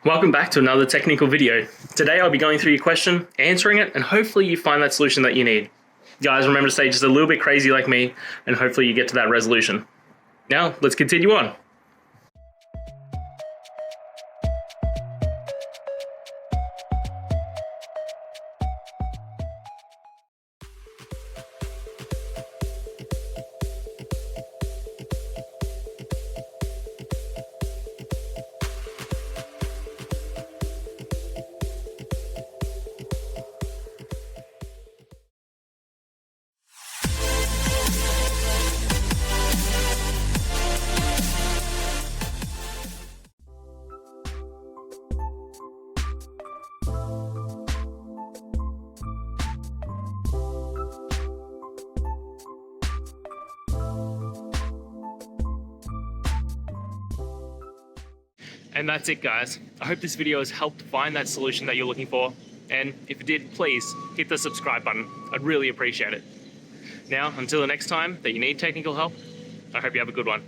Welcome back to another technical video. Today I'll be going through your question, answering it, and hopefully you find that solution that you need. Guys, remember to stay just a little bit crazy like me, and hopefully you get to that resolution. Now, let's continue on. And that's it, guys. I hope this video has helped find that solution that you're looking for. And if it did, please hit the subscribe button. I'd really appreciate it. Now, until the next time that you need technical help, I hope you have a good one.